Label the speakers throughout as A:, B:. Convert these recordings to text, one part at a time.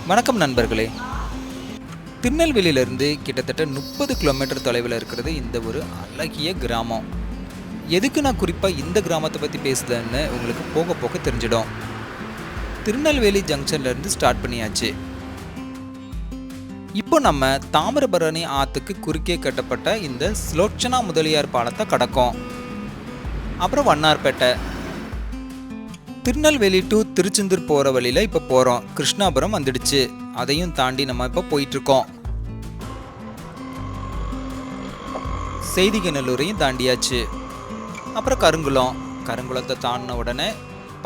A: வணக்கம் நண்பர்களே. திருநெல்வேலியிலிருந்து கிட்டத்தட்ட 30 கிலோமீட்டர் தொலைவில் இருக்கிறது இந்த ஒரு அழகிய கிராமம். எதுக்கு நான் குறிப்பாக இந்த கிராமத்தை பற்றி பேசுதேன்னு உங்களுக்கு போக போக தெரிஞ்சிடும். திருநெல்வேலி ஜங்ஷன்லேருந்து ஸ்டார்ட் பண்ணியாச்சு. இப்போ நம்ம தாமிரபரணி ஆற்றுக்கு குறுக்கே கட்டப்பட்ட இந்த ஸ்லோச்சனா முதலியார் பாலத்தை கடக்கும். அப்புறம் வண்ணார்பேட்டை, திருநெல்வேலி டு திருச்செந்தூர் போகிற வழியில் இப்போ போகிறோம். கிருஷ்ணாபுரம் வந்துடுச்சு. அதையும் தாண்டி நம்ம இப்போ போயிட்டுருக்கோம். செய்திகநல்லூரையும் தாண்டியாச்சு. அப்புறம் கருங்குளத்தை தாண்டின உடனே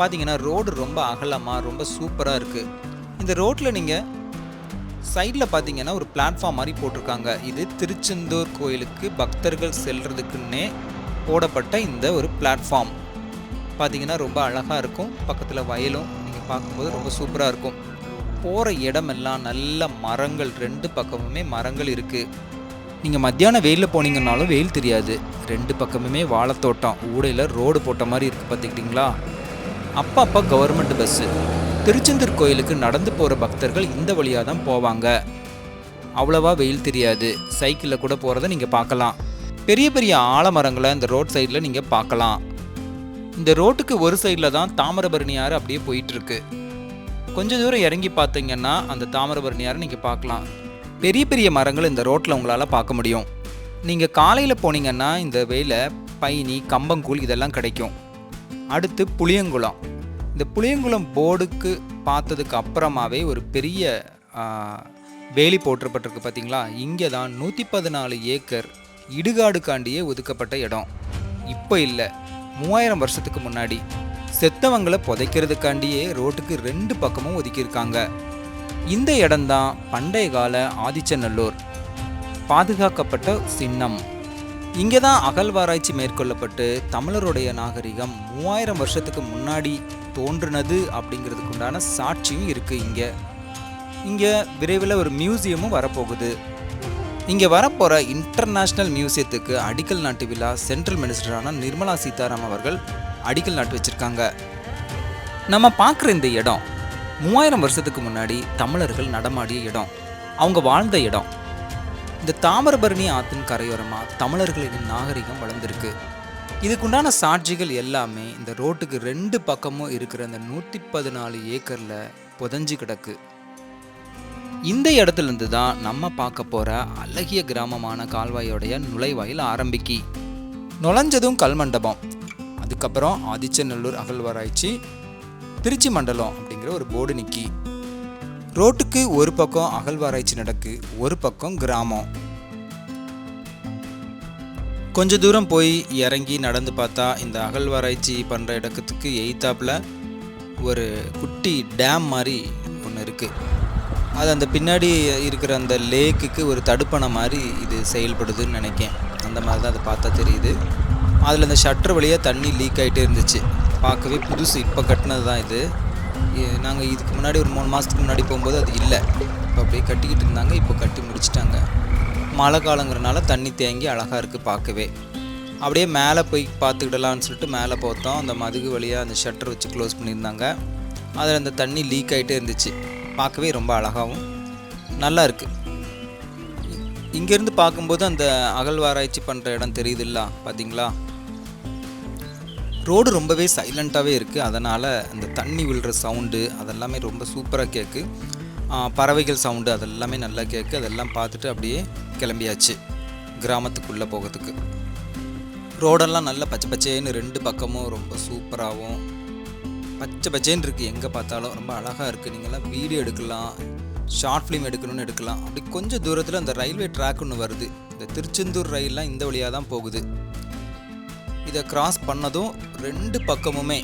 A: பார்த்தீங்கன்னா ரோடு ரொம்ப அகலமாக ரொம்ப சூப்பராக இருக்குது. இந்த ரோட்டில் நீங்கள் சைடில் பார்த்தீங்கன்னா ஒரு பிளாட்ஃபார்ம் மாதிரி போட்டிருக்காங்க. இது திருச்செந்தூர் கோயிலுக்கு பக்தர்கள் செல்றதுக்குன்னே போடப்பட்ட இந்த ஒரு பிளாட்ஃபார்ம் பார்த்தீங்கன்னா ரொம்ப அழகாக இருக்கும். பக்கத்தில் வயலும் நீங்கள் பார்க்கும்போது ரொம்ப சூப்பராக இருக்கும். போகிற இடமெல்லாம் நல்ல மரங்கள், 2 பக்கமுமே மரங்கள் இருக்குது. நீங்கள் மத்தியானம் வெயிலில் போனீங்கன்னாலும் வெயில் தெரியாது. 2 பக்கமுமே வாழைத்தோட்டம், ஊடையில் ரோடு போட்ட மாதிரி இருக்குது. பார்த்துக்கிட்டிங்களா? அப்பப்போ கவர்மெண்ட் பஸ்ஸு. திருச்செந்தூர் கோயிலுக்கு நடந்து போகிற பக்தர்கள் இந்த வழியாக தான் போவாங்க. அவ்வளோவா வெயில் தெரியாது. சைக்கிளில் கூட போகிறத நீங்கள் பார்க்கலாம். பெரிய பெரிய ஆலமரங்களை இந்த ரோட் சைடில் நீங்கள் பார்க்கலாம். இந்த ரோட்டுக்கு ஒரு சைடில் தான் தாமிரபரணி ஆறு அப்படியே போயிட்டுருக்கு. கொஞ்சம் தூரம் இறங்கி பார்த்தீங்கன்னா அந்த தாமிரபரணி ஆறு நீங்கள் பார்க்கலாம். பெரிய பெரிய மரங்கள் இந்த ரோட்டில் உங்களால் பார்க்க முடியும். நீங்கள் காலையில் போனீங்கன்னா இந்த வேலை பைனி, கம்பங்கூழ் இதெல்லாம் கிடைக்கும். அடுத்து புளியங்குளம். இந்த புளியங்குளம் போர்டுக்கு பார்த்ததுக்கு அப்புறமாவே ஒரு பெரிய வேலி போற்றப்பட்டிருக்கு. பார்த்தீங்களா? இங்கே தான் 114 ஏக்கர் இடுகாடுக்காண்டியே ஒதுக்கப்பட்ட இடம். இப்போ இல்லை, 3000 வருஷத்துக்கு முன்னாடி செத்தவங்களை புதைக்கிறதுக்காண்டியே ரோட்டுக்கு 2 பக்கமும் ஒதுக்கியிருக்காங்க. இந்த இடம்தான் பண்டைய கால ஆதிச்சநல்லூர் பாதுகாக்கப்பட்ட சின்னம். இங்கே தான் அகழ்வாராய்ச்சி மேற்கொள்ளப்பட்டு தமிழருடைய நாகரிகம் 3000 வருஷத்துக்கு முன்னாடி தோன்றினது அப்படிங்கிறதுக்கு உண்டான சாட்சியும் இருக்குது. இங்கே விரைவில் ஒரு மியூசியமும் வரப்போகுது. இங்கே வரப்போகிற இன்டர்நேஷ்னல் மியூசியத்துக்கு அடிக்கல் நாட்டு விழா சென்ட்ரல் மினிஸ்டரான நிர்மலா சீதாராமன் அவர்கள் அடிக்கல் நாட்டு வச்சுருக்காங்க. நம்ம பார்க்குற இந்த இடம் 3000 வருஷத்துக்கு முன்னாடி தமிழர்கள் நடமாடிய இடம், அவங்க வாழ்ந்த இடம். இந்த தாமிரபரணி ஆற்றின் கரையோரமாக தமிழர்களின் நாகரிகம் வளர்ந்துருக்கு. இதுக்குண்டான சாட்சிகள் எல்லாமே இந்த ரோட்டுக்கு 2 பக்கமும் இருக்கிற இந்த 114 ஏக்கரில் புதஞ்சு கிடக்கு. இந்த இடத்துலேருந்து தான் நம்ம பார்க்க போகிற அழகிய கிராமமான கால்வாயோடைய நுழைவாயில் ஆரம்பிக்கி. நுழைஞ்சதும் கல்மண்டபம், அதுக்கப்புறம் ஆதிச்சநல்லூர் அகழ்வாராய்ச்சி, திருச்சி மண்டலம் அப்படிங்கிற ஒரு போர்டு நிற்கி. ரோட்டுக்கு ஒரு பக்கம் அகழ்வாராய்ச்சி நடக்கு, ஒரு பக்கம் கிராமம். கொஞ்ச தூரம் போய் இறங்கி நடந்து பார்த்தா இந்த அகழ்வாராய்ச்சி பண்ணுற இடத்துக்கு எய்த்தாப்பில் ஒரு குட்டி டேம் மாதிரி ஒன்று இருக்குது. அது அந்த பின்னாடி இருக்கிற அந்த லேக்குக்கு ஒரு தடுப்பணை மாதிரி இது செயல்படுதுன்னு நினைக்கேன். அந்த மாதிரி தான் அதை பார்த்தா தெரியுது. அதில் அந்த ஷட்டர் வழியாக தண்ணி லீக் ஆகிட்டே இருந்துச்சு. பார்க்கவே புதுசு, இப்போ கட்டினது தான் இது. நாங்கள் இதுக்கு முன்னாடி ஒரு 3 மாதத்துக்கு முன்னாடி போகும்போது அது இல்லை. இப்போ அப்படியே கட்டிக்கிட்டு இருந்தாங்க, இப்போ கட்டி முடிச்சிட்டாங்க. மழை காலங்கிறனால தண்ணி தேங்கி அழகாக இருக்குது பார்க்கவே. அப்படியே மேலே போய் பார்த்துக்கிடலான்னு சொல்லிட்டு மேலே பார்த்தோம். அந்த மதுகு வழியாக அந்த ஷட்டர் வச்சு க்ளோஸ் பண்ணியிருந்தாங்க. அதில் அந்த தண்ணி லீக் ஆகிட்டே இருந்துச்சு. பார்க்கவே ரொம்ப அழகாகவும் நல்லா இருக்குது. இங்கேருந்து பார்க்கும்போது அந்த அகழ்வாராய்ச்சி பண்ணுற இடம் தெரியுதுல்ல, பார்த்தீங்களா? ரோடு ரொம்பவே சைலண்ட்டாகவே இருக்குது. அதனால் அந்த தண்ணி விழுற சவுண்டு அதெல்லாமே ரொம்ப சூப்பராக கேட்கு. பறவைகள் சவுண்டு அதெல்லாமே நல்லா கேட்கு. அதெல்லாம் பார்த்துட்டு அப்படியே கிளம்பியாச்சு கிராமத்துக்குள்ளே போகிறதுக்கு. ரோடெல்லாம் நல்லா பச்சை பச்சேன்னு 2 பக்கமும் ரொம்ப சூப்பராகவும் பச்சை பச்சேன்னு இருக்குது. எங்கே பார்த்தாலும் ரொம்ப அழகாக இருக்குது. நீங்கள்லாம் வீடியோ எடுக்கலாம், ஷார்ட் ஃபிலிம் எடுக்கணும்னு எடுக்கலாம். அப்படி கொஞ்சம் தூரத்தில் அந்த ரயில்வே ட்ராக் ஒன்று வருது. இந்த திருச்செந்தூர் ரயில்லாம் இந்த வழியாக தான் போகுது. இதை கிராஸ் பண்ணதும் 2 பக்கமுமே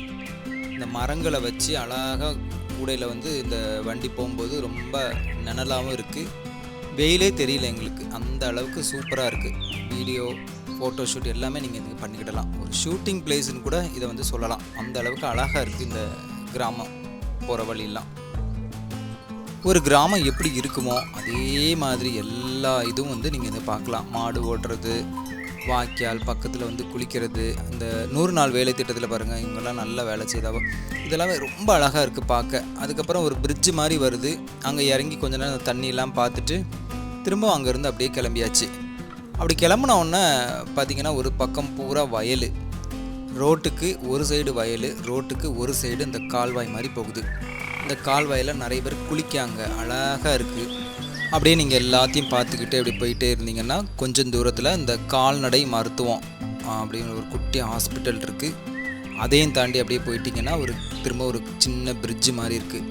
A: இந்த மரங்களை வச்சு அழகாக கூடையில் இந்த வண்டி போகும்போது ரொம்ப நிழலாகவும் இருக்குது. வெயிலே தெரியல எங்களுக்கு, அந்த அளவுக்கு சூப்பராக இருக்குது. வீடியோ, ஃபோட்டோ ஷூட் எல்லாமே நீங்கள் இது பண்ணிக்கிடலாம். ஒரு ஷூட்டிங் பிளேஸ்ன்னு கூட இதை சொல்லலாம். அந்த அளவுக்கு அழகாக இருக்குது இந்த கிராமம் போகிற வழியெல்லாம். ஒரு கிராமம் எப்படி இருக்குமோ அதே மாதிரி எல்லா இதுவும் நீங்கள் இதை பார்க்கலாம். மாடு ஓட்டுறது, வாய்க்கால் பக்கத்தில் வந்து குளிக்கிறது, இந்த 100 நாள் வேலை திட்டத்தில் பாருங்கள் இவங்கெல்லாம் நல்லா வேலை செய்தாவோ, இதெல்லாமே ரொம்ப அழகாக இருக்குது பார்க்க. அதுக்கப்புறம் ஒரு பிரிட்ஜு மாதிரி வருது, அங்கே இறங்கி கொஞ்ச நேரம் அந்த தண்ணியெல்லாம் பார்த்துட்டு திரும்ப அங்கேருந்து அப்படியே கிளம்பியாச்சு. அப்படி கிளம்புன உடனே பார்த்திங்கன்னா ஒரு பக்கம் பூரா வயல், ரோட்டுக்கு ஒரு சைடு வயல், ரோட்டுக்கு ஒரு சைடு இந்த கால்வாய் மாதிரி போகுது. இந்த கால்வாயில் நிறைய பேர் குளிக்காங்க, அழகாக இருக்குது. அப்படியே நீங்கள் எல்லாத்தையும் பார்த்துக்கிட்டு அப்படி போயிட்டே இருந்தீங்கன்னா கொஞ்சம் தூரத்தில் இந்த கால்நடை மருத்துவம் அப்படின்னு ஒரு குட்டி ஹாஸ்பிட்டல் இருக்குது. அதையும் தாண்டி அப்படியே போயிட்டிங்கன்னா திரும்ப ஒரு சின்ன பிரிட்ஜு மாதிரி இருக்குது.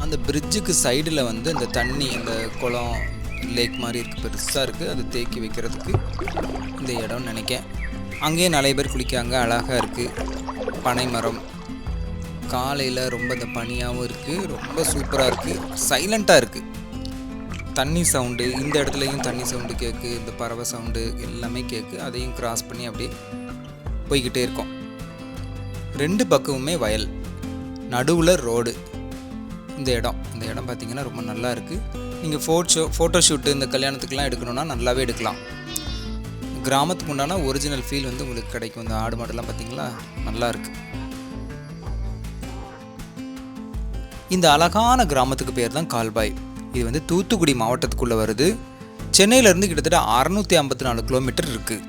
A: அந்த பிரிட்ஜுக்கு சைடில் வந்து இந்த தண்ணி, அந்த குளம் லேக் மாதிரி இருக்குது, பெருசாக இருக்குது. அது தேக்கி வைக்கிறதுக்கு இந்த இடம்னு நினைக்கேன். அங்கேயும் நிறைய பேர் குளிக்காங்க, அழகாக இருக்குது. பனை மரம், காலையில் ரொம்ப இந்த பனியாகவும் இருக்குது, ரொம்ப சூப்பராக இருக்குது, சைலண்ட்டாக இருக்குது. தண்ணி சவுண்டு, இந்த இடத்துலையும் தண்ணி சவுண்டு கேட்கு, இந்த பறவை சவுண்டு எல்லாமே கேட்கு. அதையும் கிராஸ் பண்ணி அப்படியே போய்கிட்டே இருக்கோம். 2 பக்கமுமே வயல், நடுவில் ரோடு. இந்த இடம் பார்த்திங்கன்னா ரொம்ப நல்லா இருக்குது. நீங்கள் ஃபோட்டோ ஷூட்டு இந்த கல்யாணத்துக்கெலாம் எடுக்கணுன்னா நல்லாவே எடுக்கலாம். கிராமத்துக்கு உண்டான ஒரிஜினல் ஃபீல் வந்து உங்களுக்கு கிடைக்கும். இந்த ஆடு மாடெல்லாம் பார்த்திங்களா, நல்லா இருக்குது. இந்த அழகான கிராமத்துக்கு பேர் தான் கால்வாய். இது வந்து தூத்துக்குடி மாவட்டத்துக்குள்ளே வருது. சென்னையிலேருந்து கிட்டத்தட்ட 654 கிலோமீட்டர் இருக்குது.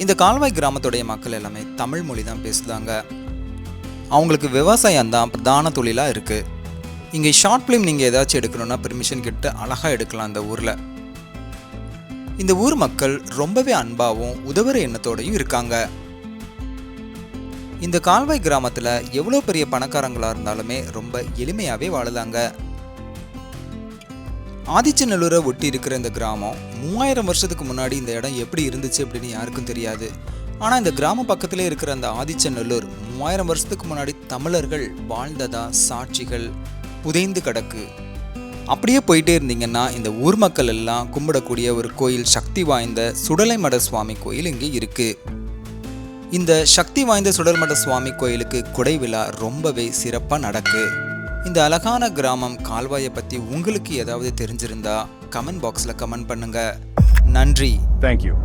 A: இந்த கால்வாய் கிராமத்துடைய மக்கள் எல்லாமே தமிழ் மொழி தான் பேசுதாங்க. அவங்களுக்கு விவசாயம் தான் பிரதான தொழிலாக இருக்குது. இங்கே ஷார்ட் ஃபிலிம் நீங்கள் ஏதாச்சும் எடுக்கணுன்னா பெர்மிஷன் கிட்ட அழகாக எடுக்கலாம். இந்த ஊரில் இந்த ஊர் மக்கள் ரொம்பவே அன்பாகவும் உதவுற எண்ணத்தோடையும் இருக்காங்க. இந்த கால்வாய் கிராமத்தில் எவ்வளோ பெரிய பணக்காரங்களாக இருந்தாலுமே ரொம்ப எளிமையாகவே வாழுதாங்க. ஆதிச்சநல்லூரை ஒட்டி இருக்கிற இந்த கிராமம் 3000 வருஷத்துக்கு முன்னாடி இந்த இடம் எப்படி இருந்துச்சு அப்படின்னு யாருக்கும் தெரியாது. ஆனால் இந்த கிராமம் பக்கத்திலே இருக்கிற அந்த ஆதிச்சநல்லூர் 3000 வருஷத்துக்கு முன்னாடி தமிழர்கள் வாழ்ந்ததா சாட்சிகள் புதைந்து கிடக்கு. அப்படியே போயிட்டே இருந்தீங்கன்னா இந்த ஊர் மக்கள் எல்லாம் கும்பிடக்கூடிய ஒரு கோயில், சக்தி வாய்ந்த சுடலைமட சுவாமி கோயில் இங்கே இருக்குது. இந்த சக்தி வாய்ந்த சுடலைமட சுவாமி கோயிலுக்கு குடை விழா ரொம்பவே சிறப்பாக நடக்கு. இந்த அழகான கிராமம் கால்வாயை பற்றி உங்களுக்கு ஏதாவது தெரிஞ்சிருந்தா கமெண்ட் பாக்ஸில் கமெண்ட் பண்ணுங்க. நன்றி.
B: Thank you.